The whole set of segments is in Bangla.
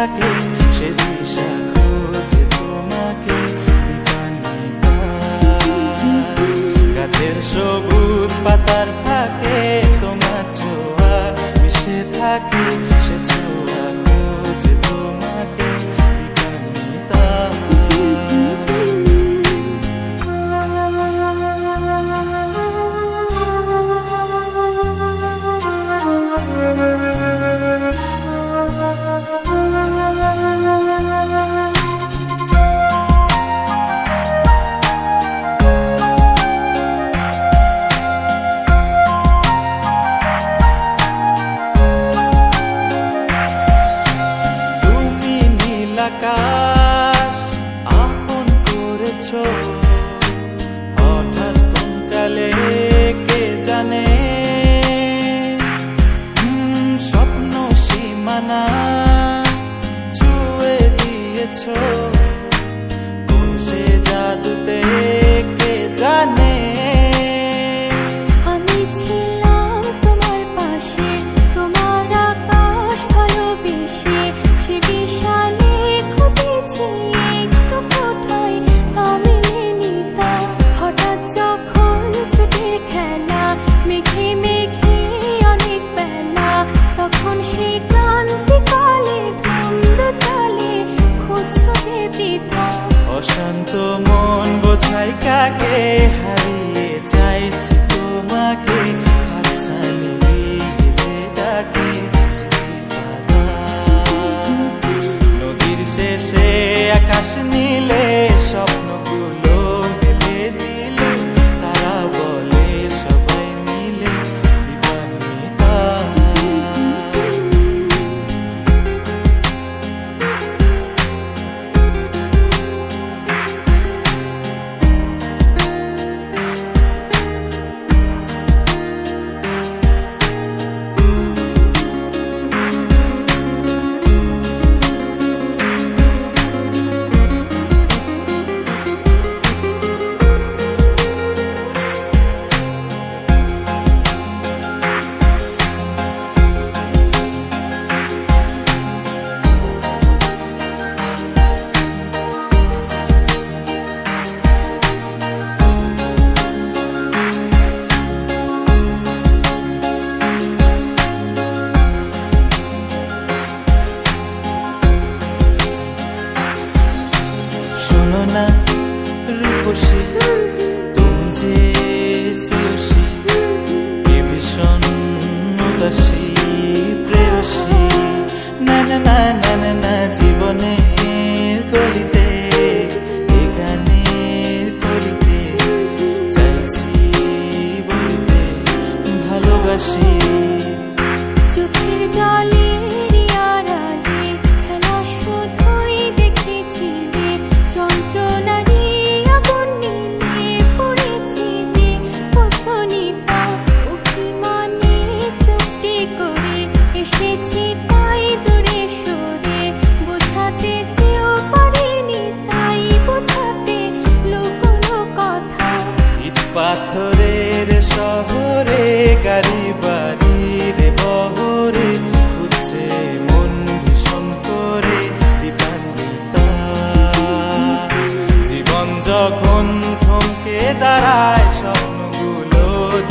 থাকে সে দিশা খোঁজে তোমাকে দিবানিতা। গাছের সবুজ পাতার ফাঁকে তোমার ছোঁয়া মিশে থাকে সে ছোঁয়া খোঁজে তোমাকে দিবানিতা। আকাশ আপন করেছো হঠাৎ কোন কালে কে জানে, স্বপ্ন সীমানা ছুঁয়ে দিয়েছো কোন সে জাদুতে কে জানে। আমি ছিলাম তোমার পাশে, তোমার আকাশ ভালোবেসে, সে বিশালে খুঁজেছি একটু কোথায় তা মেলেনি তা। হঠাৎ যখন ছুটে খেলা মেঘে মেঘে অনেক বেলা, তখন সে ক্লান্তিকালে ধুম্র চালে খুঁজছো যে বৃথা। অশান্ত মন বোঝাই কাকে হারিয়ে চাইছি তোমাকে হাতছানি দিয়ে ডাকে নদীর শেষে আকাশ নীলে স্বপ্নগুলো মেলে দিল তারা বলে সবাই মিলে দিবানিতা। শোনো না রূপসী তুমি যে শ্রেয়সী কে ভীষণ উদাসী প্রেয়সী। না না না না না না জীবনের গলিতে এ গানের কলিতে চাইছি বলতে ভালোবাসি। চোখের জলে আড়ালে খেলা শুধুই দেখেছিলে, যন্ত্রণারই আগুন নিয়ে পড়েছি যে বোঝনি তা। অভিমানে চুপটি করে এসেছি তাই দূরে সরে, বোঝাতে চেয়েও পারিনি তাই বোঝাতে লুকোনো কথা। ইট পাথরের শহরে গাড়ি বাড়ির বহরে খুঁজছে মন ভীষণ করে দিবানিতা। জীবন যখন থমকে দাঁড়ায় স্বপ্নগুলো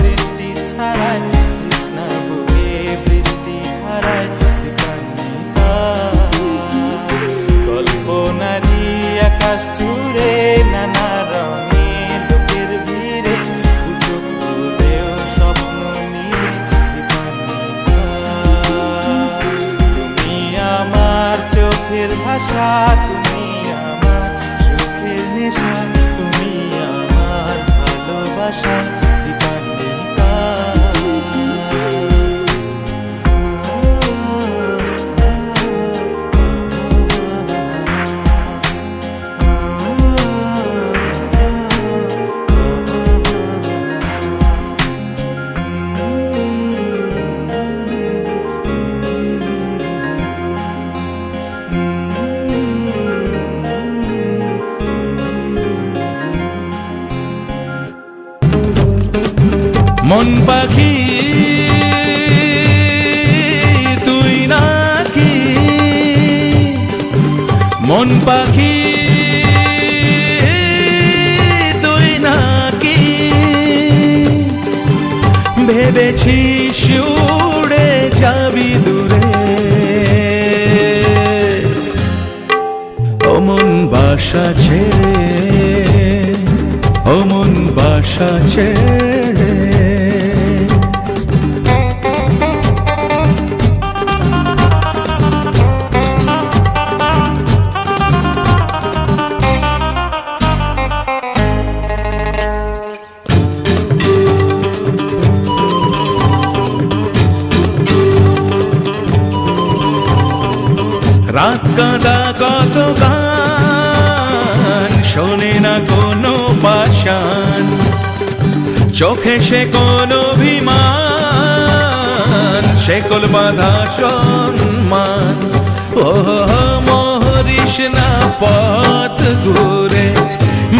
দৃষ্টি ছাড়ায় তৃষ্ণা বুকে বৃষ্টি হারায় দিবানিতা। কল্পনারি আকাশ জুড়ে নানা রঙে লোকের ভিড়ে চোখ বুঝেও স্বপ্ন নিয়ে দিবানিতা। তুমি আমার চোখের ভাষা, তুমি আমার সুখের নেশা, তুমি আমার ভালোবাসা দিবানিতা। মন পাখি তুই নাকি মন পাখি তুই নাকি ভেবেছিস উড়ে যাবি দূরে, ও মন বাসা ছেড়ে, ও মন বাসা ছেড়ে। রাত কাঁদা কত গান শোনে না কোনো পাষাণ, চোখে সে কোনো অভিমান, শেকল বাঁধা সম্মান। ও মহরিস না পথ ঘুরে,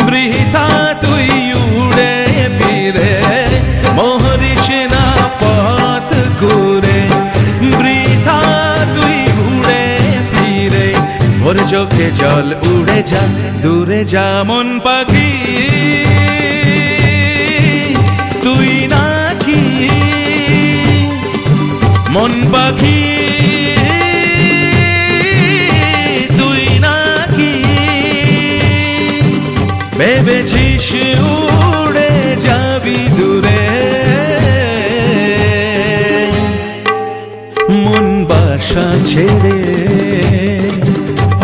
বৃথা তুই উড়ে ফিরে, মহরিস না পথ ঘুরে, বৃথা তুই উড়ে ফিরে। ওর চোখে জল উড়ে যা, দূরে যা মন পাখি তুই নাকি, মন পাখি তুই নাকি ভেবেছিস উড়ে যাবি দূরে, মন বাসা ছেড়ে,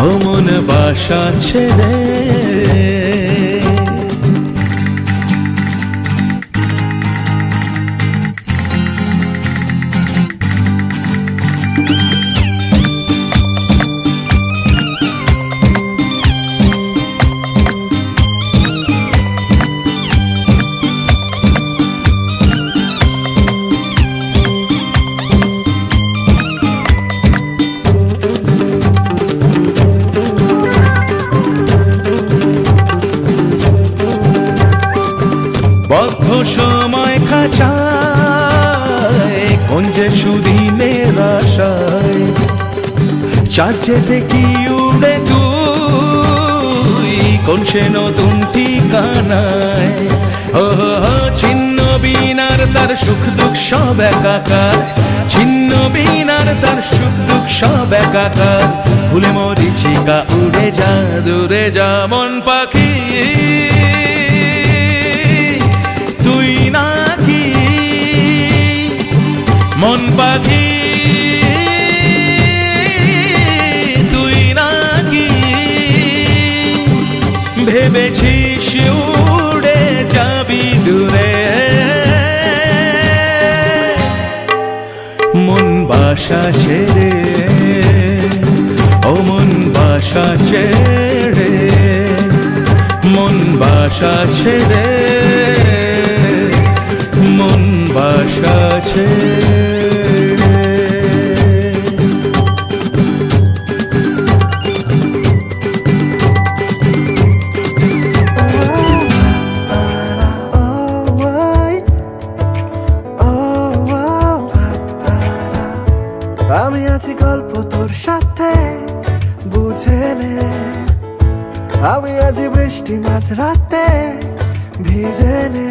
ও মন বাসা ছেড়ে। বদ্ধ সময় খাঁচায় কুঞ্জে সুদিনের আশায়, চাষ যেতে কি উড়ে তুই কোন সে নতুন ঠিকানায়। ও ছিন্ন বিনার তার সুখ দুঃখ সব একাকার, ছিন্ন বিনার তার সুখ দুঃখ সব একাকার। ভুলে মরিচিকা উড়ে যা, দূরে যা মন পাখি তুই নাকি, মন পাখি তুই নাকি ভেবেছিস উড়ে যাবি দূরে, মন বাসা ছেড়ে, ও মন বাসা ছেড়ে, মন বাসা ছেড়ে, মন বাসা ছেড়ে। আমি আছি গল্প তোর সাথে বুঝে নে, আমি আছি বৃষ্টি মাঝ রাতে ভিজে নে।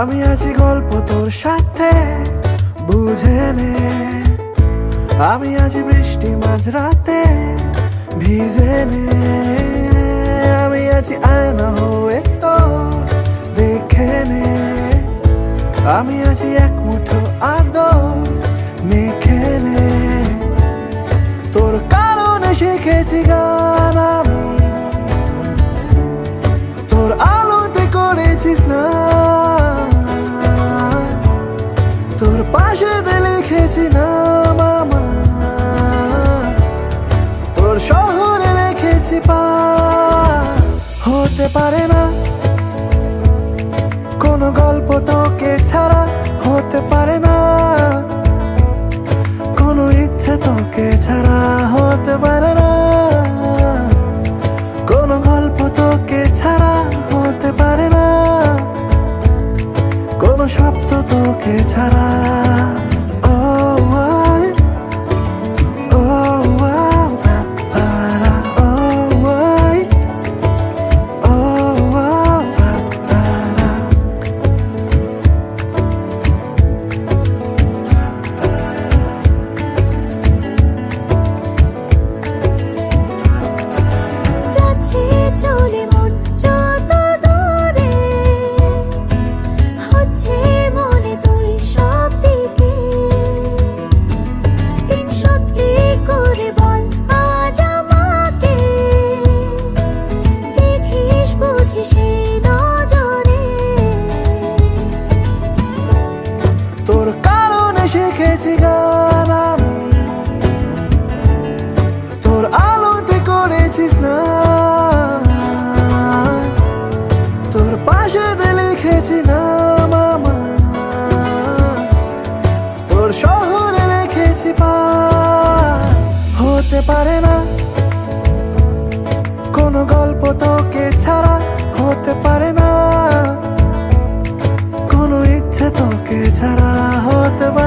আমি আছি গল্প তোর সাথে বুঝে নে, আমি আছি বৃষ্টি মাঝ রাতে ভিজে নে। আমি আছি আয়না হয়ে তোর দেখে নে, আমি আছি এক মুঠো আদর মেখে নে। তোর কারণে শিখেছি গান আমি, তোর আলোতে করেছিস না, তোর পাশে লিখেছি নাম আমার, তোর শহরে রেখেছি পা। হতে পারে না কোনো গল্প তোকে ছাড়া, হতে পারে না কোনো ইচ্ছে তোকে ছাড়া, হতে পারে না কোনো গল্প তোকে ছাড়া, হতে পারে লিখেছি গান আমি, তোর আলোতে করেছি স্নান, তোর পাশেতে লিখেছি নাম আমার, তোর শহরে রেখেছি পার। হতে পারে না কোনো গল্প তোকে ছাড়া, হতে পারে না কোনো ইচ্ছে তোকে ছাড়া, হতে পারে